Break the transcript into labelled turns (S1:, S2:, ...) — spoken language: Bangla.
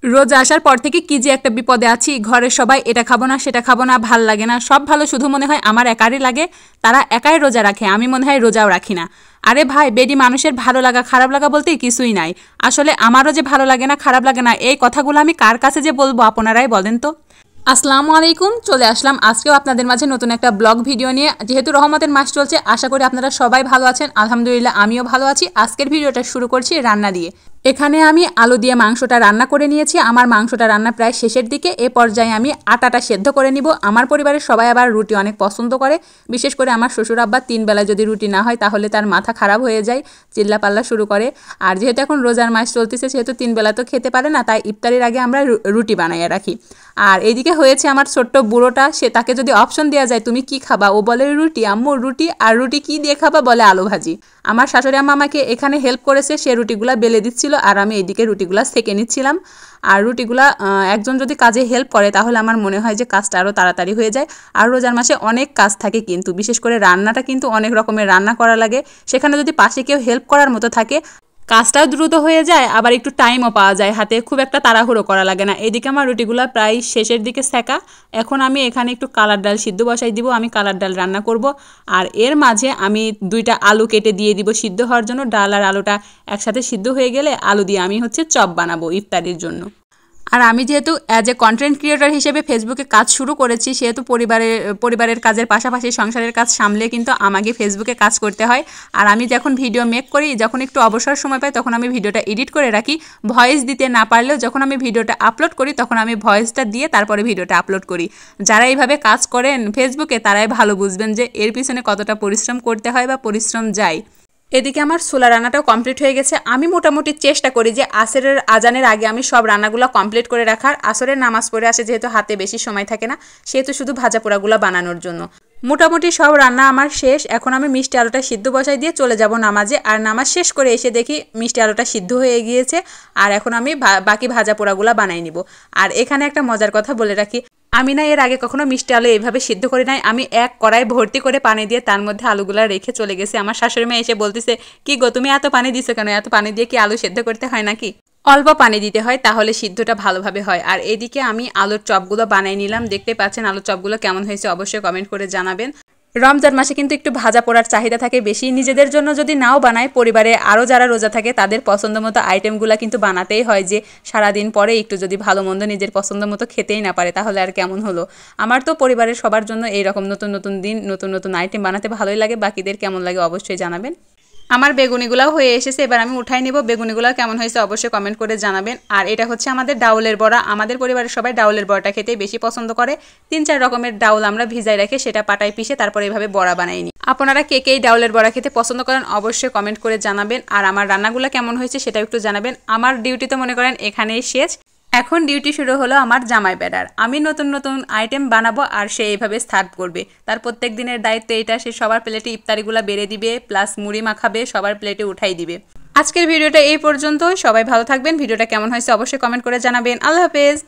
S1: রোজা আসার পর থেকে কি যে একটা বিপদে আছি, ঘরের সবাই এটা খাবো না সেটা খাবো না, ভাল লাগে না, সব ভালো, শুধু মনে হয় আমার একারই লাগে। তারা একাই রোজা রাখে, আমি মনে হয় রোজাও রাখি না। আরে ভাই বেডি, মানুষের ভালো লাগা খারাপ লাগা বলতে কিছুই নাই। আসলে আমারও যে ভালো লাগে না খারাপ লাগে না, এই কথাগুলো আমি কার কাছে যে বলবো আপনারাই বলেন তো। আসসালামু আলাইকুম, চলে আসলাম আজকেও আপনাদের মাঝে নতুন একটা ব্লগ ভিডিও নিয়ে। যেহেতু রহমতের মাস চলছে, আশা করি আপনারা সবাই ভালো আছেন। আলহামদুলিল্লাহ আমিও ভালো আছি। আজকের ভিডিওটা শুরু করছি রান্না দিয়ে। এখানে আমি আলু দিয়ে মাংসটা রান্না করে নিয়েছি। আমার মাংসটা রান্না প্রায় শেষের দিকে। এ পর্যায়ে আমি আটাটা সেদ্ধ করে নিব। আমার পরিবারের সবাই আবার রুটি অনেক পছন্দ করে, বিশেষ করে আমার শ্বশুর আব্বা 3 বেলা যদি রুটি না হয় তাহলে তার মাথা খারাপ হয়ে যায়, চিল্লাপাল্লা শুরু করে। আর যেহেতু এখন রোজার মাস চলতেছে, সেহেতু 3 বেলা তো খেতে পারে না, তাই ইফতারির আগে আমরা রুটি বানাইয়া রাখি। আর এইদিকে হয়েছে আমার ছোট্ট বুড়োটা, সে তাকে যদি অপশন দেওয়া যায় তুমি কি খাবা, ও বলে রুটি, আম্মু রুটি। আর রুটি কি দিয়ে খাবা, বলে আলু ভাজি। আমার শাশুড়ি আম্মা আমাকে এখানে হেল্প করেছে, সে রুটিগুলা বেলে দিচ্ছিল আর আমি এইদিকে রুটিগুলা সেঁকে নিচ্ছিলাম। আর রুটিগুলা একজন যদি কাজে হেল্প করে তাহলে আমার মনে হয় যে কাজটা আরও তাড়াতাড়ি হয়ে যায়। আর রোজার মাসে অনেক কাজ থাকে, কিন্তু বিশেষ করে রান্নাটা কিন্তু অনেক রকমের রান্না করা লাগে। সেখানে যদি পাশে কেউ হেল্প করার মতো থাকে, কাজটাও দ্রুত হয়ে যায়, আবার একটু টাইমও পাওয়া যায় হাতে, খুব একটা তাড়াহুড়ো করা লাগে না। এইদিকে আমার রুটিগুলো প্রায় শেষের দিকে সেকা। এখন আমি এখানে একটু কালার ডাল সিদ্ধ বসাই দিব, আমি কালার ডাল রান্না করব। আর এর মাঝে আমি 2টা আলু কেটে দিয়ে দিব সিদ্ধ হওয়ার জন্য। ডাল আর আলুটা একসাথে সিদ্ধ হয়ে গেলে আলু দিয়ে আমি চপ বানাবো ইফতারির জন্য। আর আমি যেহেতু অ্যাজ এ কন্টেন্ট ক্রিয়েটর হিসেবে ফেসবুকে কাজ শুরু করেছি, সেহেতু পরিবারের কাজের পাশাপাশি সংসারের কাজ সামলে কিন্তু আমাকে ফেসবুকে কাজ করতে হয়। আর আমি যখন ভিডিও মেক করি, যখন একটু অবসর সময় পাই, তখন আমি ভিডিওটা এডিট করে রাখি। ভয়েস দিতে না পারলেও যখন আমি ভিডিওটা আপলোড করি, তখন আমি ভয়েসটা দিয়ে তারপরে ভিডিওটা আপলোড করি। যারা এইভাবে কাজ করেন ফেসবুকে, তারাই ভালো বুঝবেন যে এর পিছনে কতটা পরিশ্রম করতে হয় বা পরিশ্রম যায়। এদিকে আমার ছোলা রান্নাটাও কমপ্লিট হয়ে গেছে। আমি মোটামুটি চেষ্টা করি যে আসরের আজানের আগে আমি সব রান্নাগুলো কমপ্লিট করে রাখার। আসরের নামাজ পড়ে আসে, যেহেতু হাতে বেশি সময় থাকে না, সেহেতু শুধু ভাজা পোড়াগুলো বানানোর জন্য। মোটামুটি সব রান্না আমার শেষ। এখন আমি মিষ্টি আলুটা সিদ্ধ বসাই দিয়ে চলে যাব নামাজে। আর নামাজ শেষ করে এসে দেখি মিষ্টি আলুটা সিদ্ধ হয়ে গিয়েছে। আর এখন আমি বাকি ভাজা পোড়াগুলো বানাই নিব। আর এখানে একটা মজার কথা বলে রাখি, আমি না এর আগে কখনো মিষ্টি আলু এইভাবে সিদ্ধ করি নাই। আমি এক কড়াই ভর্তি করে পানি দিয়ে তার মধ্যে আলুগুলা রেখে চলে গেছি। আমার শাশুড়ি মেয়ে এসে বলতেছে, কি গো তুমি এত পানি দিছো কেন, এত পানি দিয়ে কি আলু সিদ্ধ করতে হয় নাকি? অল্প পানি দিতে হয়, তাহলে সিদ্ধটা ভালোভাবে হয়। আর এদিকে আমি আলুর চপগুলো বানাই নিলাম। দেখতে পাচ্ছেন আলুর চপগুলো কেমন হয়েছে, অবশ্যই কমেন্ট করে জানাবেন। রমজান মাসে কিন্তু একটু ভাজা পোড়ার চাহিদা থাকে বেশি। নিজেদের জন্য যদি নাও বানায়, পরিবারে আরও যারা রোজা থাকে তাদের পছন্দ মতো আইটেমগুলো কিন্তু বানাতেই হয়। যে সারাদিন পরে একটু যদি ভালো মন্দ নিজের পছন্দ মতো খেতেই না পারে, তাহলে আর কেমন হলো। আমার তো পরিবারের সবার জন্য এইরকম নতুন নতুন দিন নতুন নতুন আইটেম বানাতে ভালোই লাগে। বাকিদের কেমন লাগে অবশ্যই জানাবেন। আমার বেগুনিগুলাও হয়ে এসেছে, এবার আমি উঠাই নেব। বেগুনিগুলো কেমন হয়েছে অবশ্যই কমেন্ট করে জানাবেন। আর এটা হচ্ছে আমাদের ডাউলের বড়া। আমাদের পরিবারের সবাই ডাউলের বড়াটা খেতেই বেশি পছন্দ করে। 3-4 রকমের ডাউল আমরা ভিজাই রেখে সেটা পাটায় পিষে তারপরে এইভাবে বড়া বানাই নিই। আপনারা কে কে ডাউলের বড়া খেতে পছন্দ করেন অবশ্যই কমেন্ট করে জানাবেন। আর আমার রান্নাগুলো কেমন হয়েছে সেটাও একটু জানাবেন। আমার ডিউটি তো মনে করেন এখানেই শেষ। এখন ডিউটি শুরু হলো আমার জামাই বেড়ার। আমি নতুন নতুন আইটেম বানাবো আর সে এইভাবে সার্ভ করবে। তার প্রত্যেক দিনের দায়িত্ব এটা, সে সবার প্লেটে ইফতারিগুলো বেড়ে দিবে, প্লাস মুড়ি মাখাবে, সবার প্লেটে উঠাই দিবে। আজকের ভিডিওটা এই পর্যন্ত। সবাই ভালো থাকবেন। ভিডিওটা কেমন হয়েছে অবশ্যই কমেন্ট করে জানাবেন। আল্লাহ হাফেজ।